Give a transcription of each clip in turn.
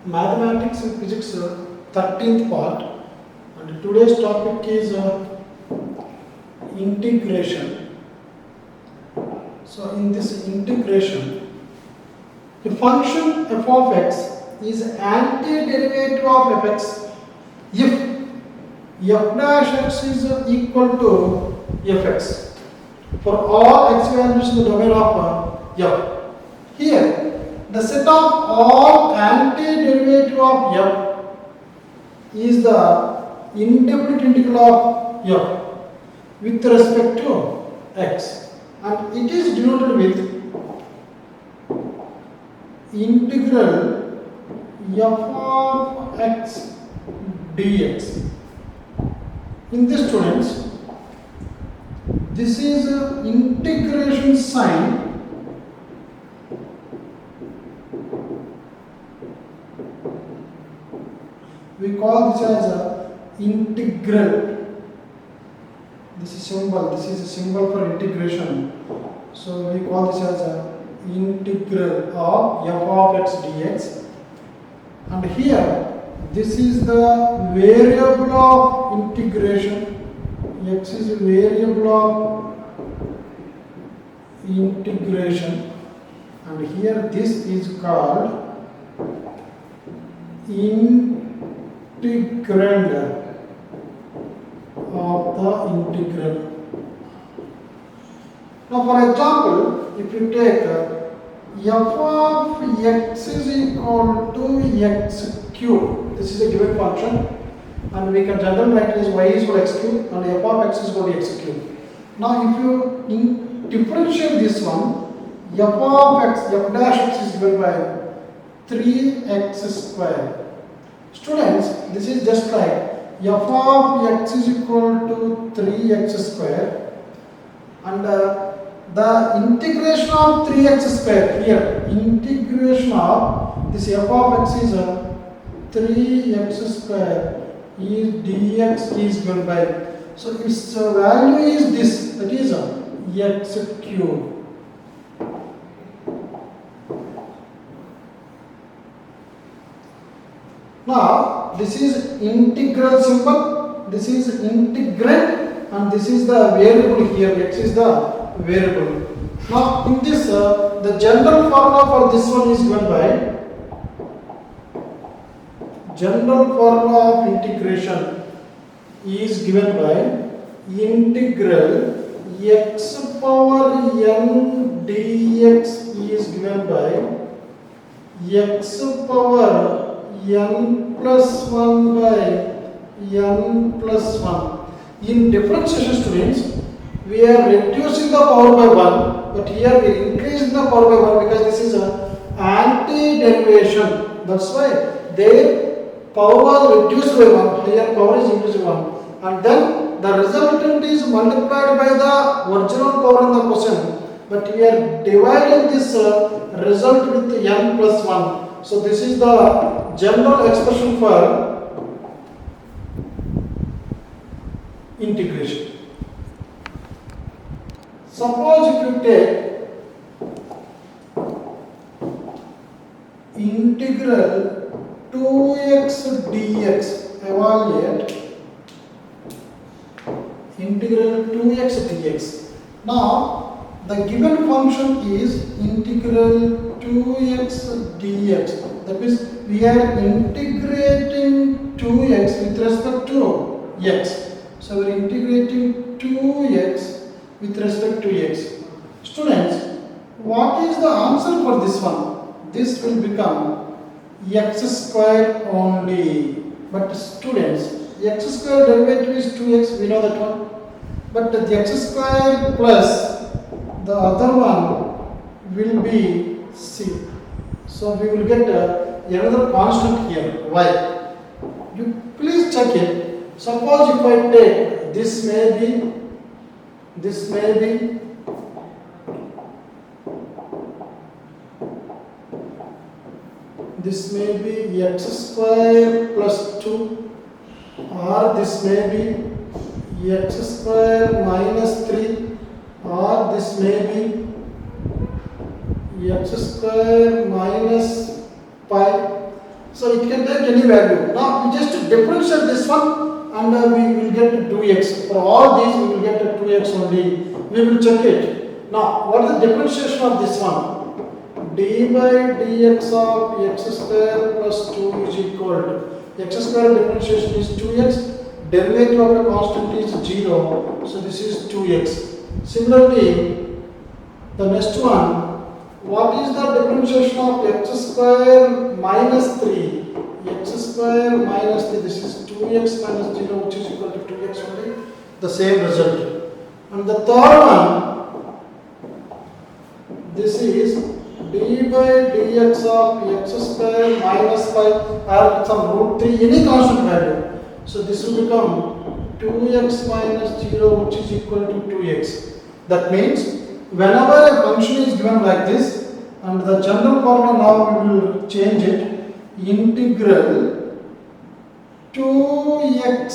Mathematics and Physics 13th part, and today's topic is integration. So in this integration, the function f of x is antiderivative of fx if f dash x is equal to fx for all x values in the domain of f. Here, the set of all antiderivative of f is the indefinite integral of f with respect to x, and it is denoted with integral f of x dx. In this, students, this is a integration sign. We call this as a integral. This is a symbol for integration. So we call this as a integral of f of x dx. And here, this is the variable of integration. X is a variable of integration, and here this is called integrand of the integral. Now, for example, if you take f of x is equal to x cube, this is a given function, and we can generally write as y is equal to x cube and f of x is equal to x cube. Now, if you differentiate this one, f of x, f dash x is given by 3x square. Students, this is just like f of x is equal to 3x square, and the integration of 3x square here, integration of this f of x is 3x square is dx is given by, so its value is this, that is x cube. Now this is integral symbol, this is integrand, and this is the variable here, x is the variable. Now in this the general formula for this one is given by general formula of integration is given by integral x power n dx is given by x power n plus 1 by n plus 1. In differentiation, students, we are reducing the power by 1, but here we are increasing the power by 1 because this is an anti-derivation. That's why their power was reduced by 1, here power is increased by 1, and then the resultant is multiplied by the original power in the question, but we are dividing this result with n plus 1. So this is the general expression for integration. Suppose if you take integral 2x dx, evaluate integral 2x dx. Now the given function is integral 2x dx. That means we are integrating 2x with respect to x. So we are integrating 2x with respect to x. Students, what is the answer for this one? This will become x square only. But students, x square derivative is 2x, we know that one. But the x square plus the other one will be c. So we will get another constant here, y. You please check it. Suppose if I take this may be, this may be, this may be x square plus 2, or this may be x square minus 3, or this may be x square minus pi. So it can take any value. Now we just differentiate this one and we will get 2x. For all these we will get 2x only. We will check it. Now what is the differentiation of this one? D by dx of x square plus 2 is equal to x square differentiation is 2x. Derivative of a constant is 0. So this is 2x. Similarly, the next one. What is the differentiation of x square minus 3? X square minus 3, this is 2x minus 0 which is equal to 2x only, the same result. And the third one, this is d by dx of x square minus 5 or some root 3, any constant value. So this will become 2x minus 0 which is equal to 2x. That means whenever a function is given like this, and the general formula now we will change it, integral 2x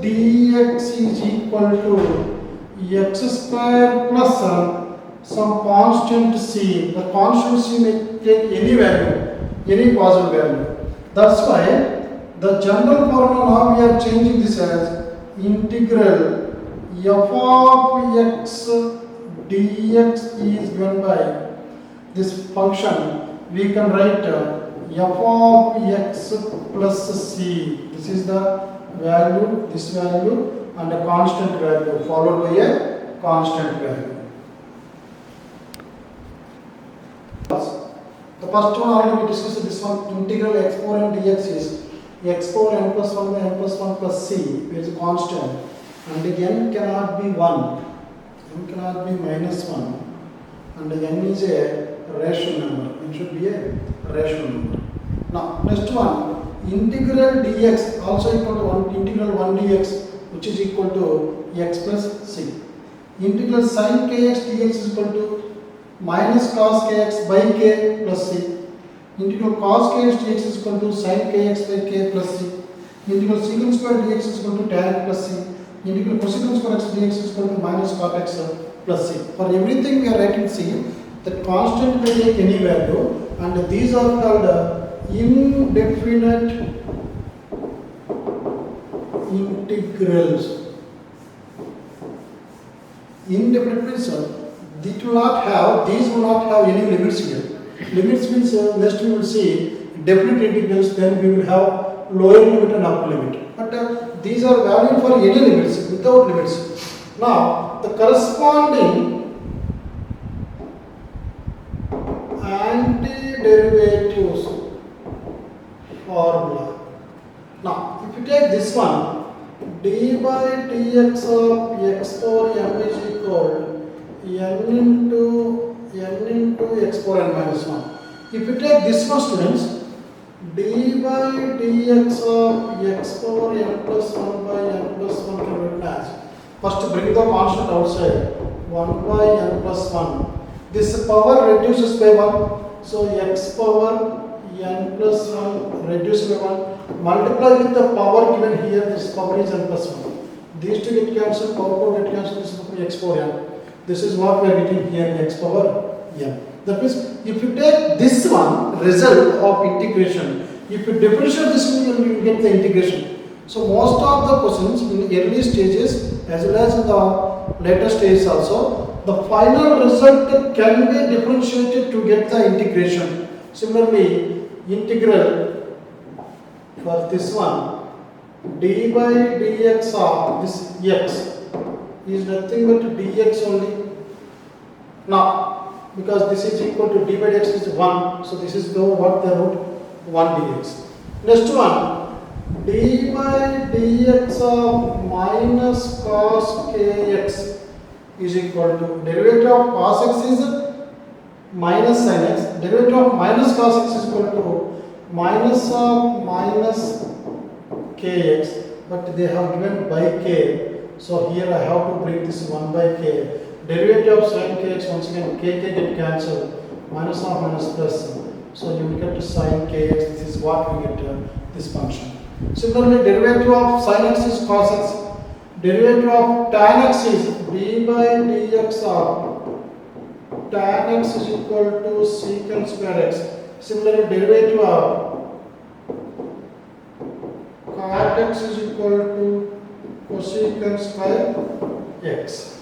dx is equal to x square plus some constant c. The constant c may take any value, any possible value. That's why the general formula now we are changing this as integral f of x dx is given by this function. We can write f of x plus c. This is the value, this value, and a constant value followed by a constant value. The first one already we discussed, this one integral x power n dx is x power n plus 1 by n plus 1 plus c, which is a constant, and n cannot be 1, n cannot be minus 1, and n is a rational number. It should be a rational number. Now next one, integral dx also equal to 1 integral 1 dx which is equal to x plus c. Integral sin kx dx is equal to minus cos kx by k plus c. Integral cos kx dx is equal to sin kx by k plus c. Integral secant square dx is equal to tan x plus c. Integral cosecant square x dx is equal to minus cot x plus c. For everything we are writing c. The constant may take any value, and these are called indefinite integrals. Indefinite means these will not have any limits here. Limits means next we will see definite integrals, then we will have lower limit and upper limit. But these are valid for any limits, without limits. Now the corresponding antiderivatives formula. Now, if you take this one, d by dx of x power m is equal to n into x power n minus 1. If you take this one, students, d by dx of x power n plus 1 by n plus 1 can be written as, first bring the constant outside, 1 by n plus 1. This power reduces by 1, so x power n plus 1 reduced by 1. Multiply with the power given here, this power is n plus 1. These two get cancelled, power get cancelled, this is x power n. This is what we are getting here, x power n. That means, if you take this one, result of integration, if you differentiate this one, you will get the integration. So, most of the questions in early stages as well as in the later stages also, the final result can be differentiated to get the integration. Similarly, integral for this one, d by dx of this x is nothing but dx only. Now, because this is equal to d by dx is 1, so this is what the root 1 dx. Next one, d by dx of minus cos kx is equal to derivative of cos x is minus sin x, derivative of minus cos x is equal to minus of minus kx, but they have given by k, so here I have to bring this 1 by k. Derivative of sin kx, once again k get cancelled, minus of minus plus, so you will get to sin kx. This is what we get this function. Similarly, derivative of sin x is cos x. Derivative of tan x is d by dx of tan x is equal to secant square x. Similarly, derivative of x is equal to cosecant square x.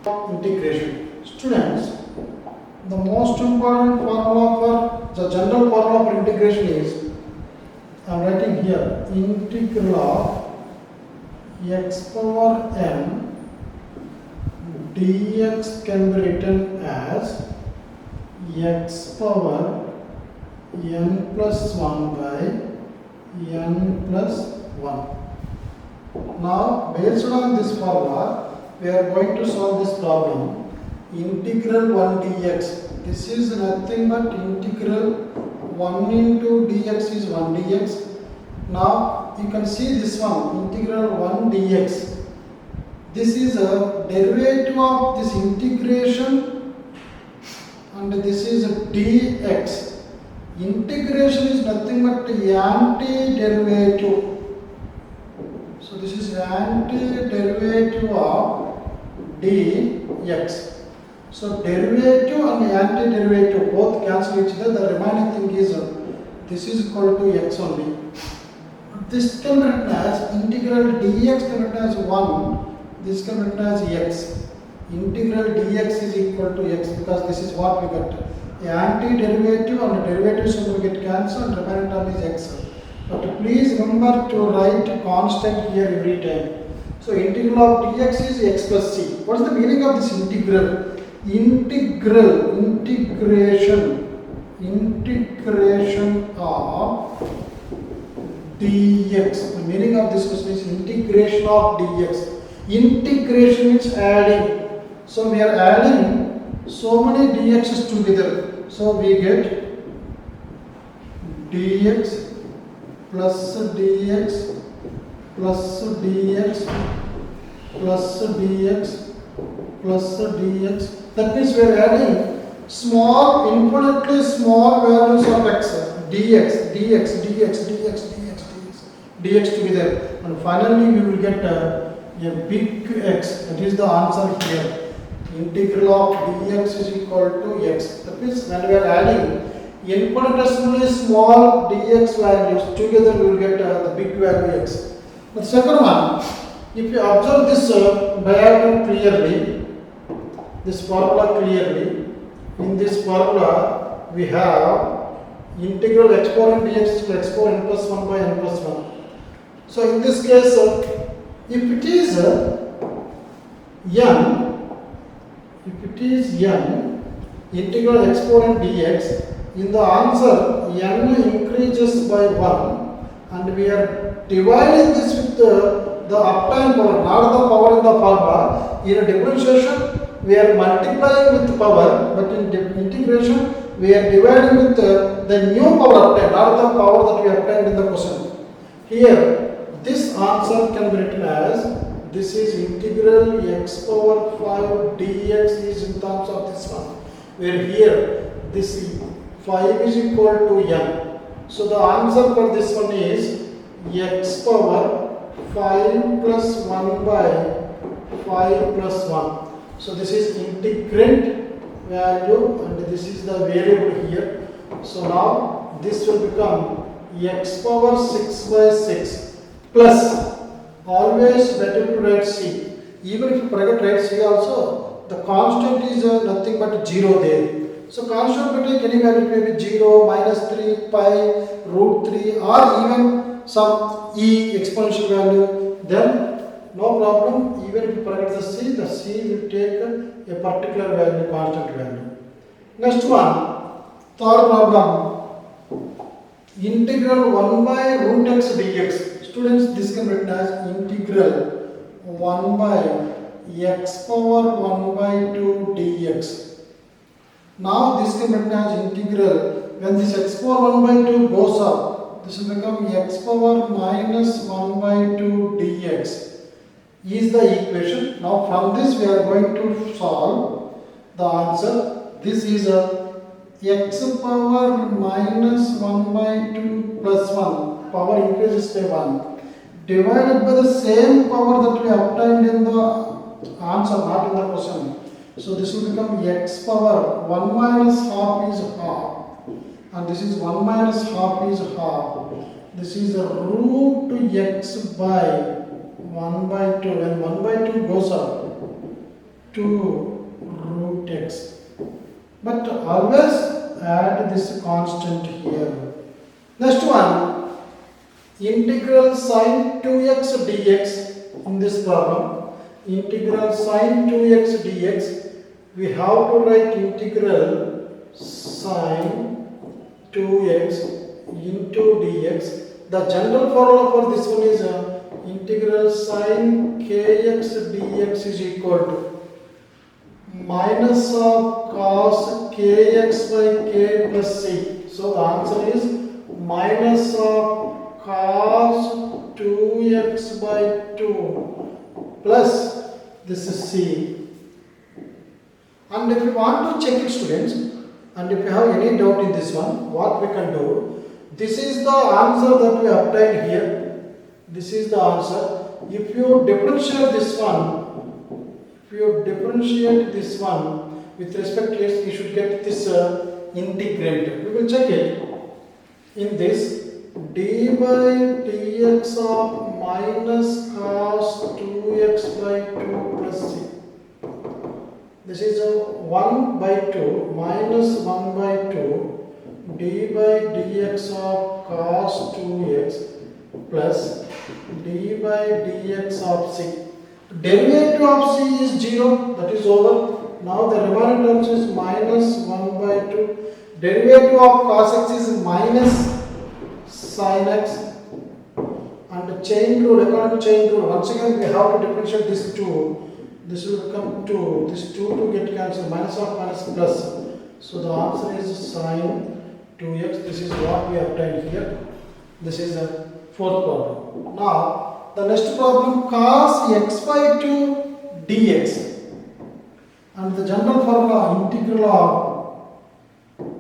Integration. Students, the most important formula for the general formula for integration is, I am writing here, integral of x power n dx can be written as x power n plus 1 by n plus 1. Now, based on this formula, we are going to solve this problem. Integral 1 dx. This is nothing but integral 1 into dx is 1 dx. Now, you can see this one, integral 1 dx. This is a derivative of this integration and this is a dx. Integration is nothing but antiderivative. So this is antiderivative of dx. So derivative and antiderivative both cancel each other. The remaining thing is this is equal to x only. This can be written as integral dx can be written as 1. This can be written as x. Integral dx is equal to x because this is what we got. The antiderivative and the derivatives will get cancelled and remaining term is x. But please remember to write constant here every time. So integral of dx is x plus c. What is the meaning of this integral? Integration of dx. The meaning of this question is integration of dx. Integration means adding. So we are adding so many dx's together. So we get dx plus dx plus dx plus dx plus dx. That means we are adding small, infinitely small values of x, dx, dx, dx, dx, dx, dx, dx together, and finally we will get a big X. That is the answer here. Integral of dx is equal to x. That means when we are adding infinitesimally small dx values together, we will get the big value x. The second one, if you observe this diagram clearly, this formula clearly, in this formula we have integral x power n dx to x power n plus 1 by n plus 1. So in this case, if it is n, integral x power n dx, in the answer n increases by 1 and we are dividing this with the uptime power, not the power in the formula. In a differentiation we are multiplying with power, but in integration we are dividing with the new power obtained, not the power that we obtained in the question. Here, this answer can be written as, this is integral x power 5 dx is in terms of this one, where here this 5 is equal to n. So the answer for this one is x power 5 plus 1 by 5 plus 1. So this is integrand value and this is the variable here. So now this will become x power 6 by 6 plus, always better to write c. Even if you forget to write c also, the constant is nothing but 0 there. So constant will take any value, maybe 0, minus 3, pi, root 3 or even some e exponential value. Then no problem, even if you forget the c will take a particular value, constant value. Next one, third problem, integral 1 by root x dx. Students, this can be written as integral 1 by x power 1 by 2 dx. Now this can be written as integral, when this x power 1 by 2 goes up, this will become x power minus 1 by 2 dx. Is the equation. Now from this we are going to solve the answer. This is a x power minus 1 by 2 plus 1, power increases by 1, divided by the same power that we obtained in the answer, not in the question. So this will become x power 1 minus half is half, and this is 1 minus half is half. This is a root x by 1 by 2. When 1 by 2 goes up to root x. But always add this constant here. Next one, integral sine 2x dx in this problem. Integral sine 2x dx. We have to write integral sine 2x into dx. The general formula for this one is integral sine kx dx is equal to minus of cos kx by k plus c. So the answer is minus of cos 2x by 2 plus this is c. And if you want to check it, students, and if you have any doubt in this one, what we can do, this is the answer that we obtained here. This is the answer. If you differentiate this one, with respect to x, you should get this integrand. We will check it. In this, d by dx of minus cos 2x by 2 plus c. This is 1 by 2 minus 1 by 2 d by dx of cos 2x plus d by dx of c. Derivative of c is 0, that is over. Now the remaining terms is minus 1 by 2. Derivative of cos x is minus sin x. And the chain rule, according to chain rule, once again we have to differentiate this 2. This will become 2. This 2 to get cancelled. Minus of minus plus. So the answer is sin 2x. This is what we obtained here. This is the fourth problem. Now the next problem, cos x by 2 dx. And the general formula, integral of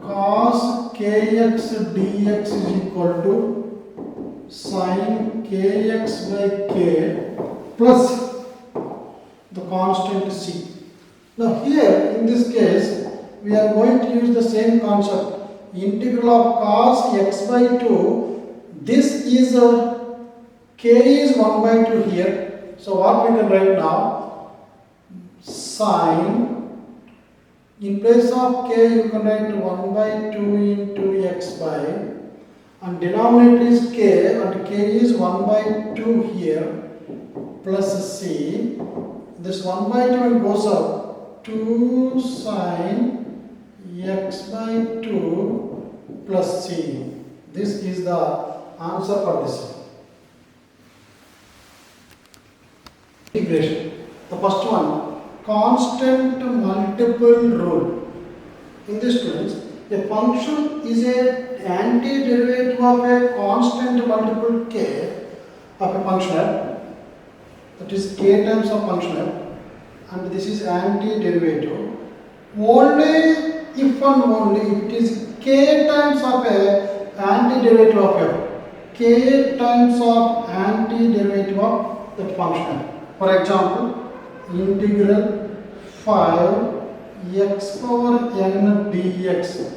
cos kx dx is equal to sin kx by k plus the constant c. Now here in this case we are going to use the same concept. Integral of cos x by 2. This is k is 1 by 2 here. So what we can write now? Sin, in place of k you can write 1 by 2 into x by, and denominator is k, and k is 1 by 2 here plus c. This 1 by 2 goes up 2 sin x by 2 plus c. This is the answer for this one. Integration. The first one, constant multiple rule. In this, students, a function is an antiderivative of a constant multiple k of a functional. That is k times of functional, and this is antiderivative. Only if and only if it is k times of a antiderivative of f. K times of antiderivative of that function. For example, integral 5 x power n dx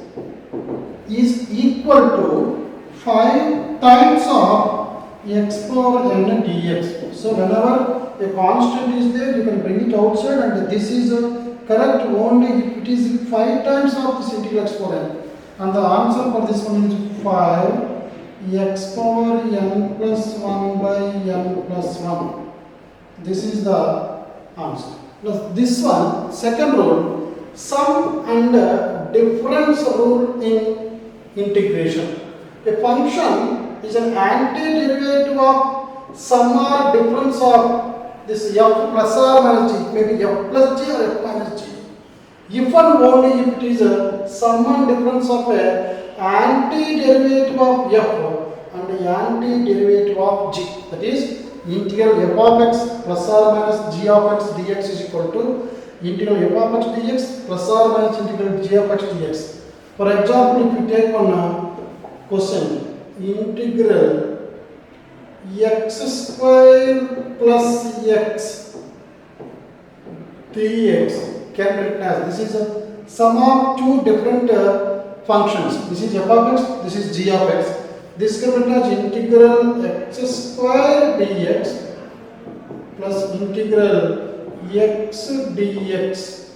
is equal to 5 times of x power n dx. So whenever a constant is there, you can bring it outside, and this is correct only if it is 5 times of this integral x power n. And the answer for this one is 5 x power n plus 1 by n plus 1. This is the answer. Now this one, second rule, sum and difference rule in integration. A function is an antiderivative of sum or difference of this f plus or minus g. It may be f plus g or f minus g. If and only if it is a sum and difference of a antiderivative of f and the antiderivative of g. That is integral f of x plus or minus g of x dx is equal to integral f of x dx plus or minus integral g of x dx. For example, if you take one question, integral x square plus x dx can be written as, this is a sum of two different functions. This is f of x, this is g of x. this given as integral x square dx plus integral x dx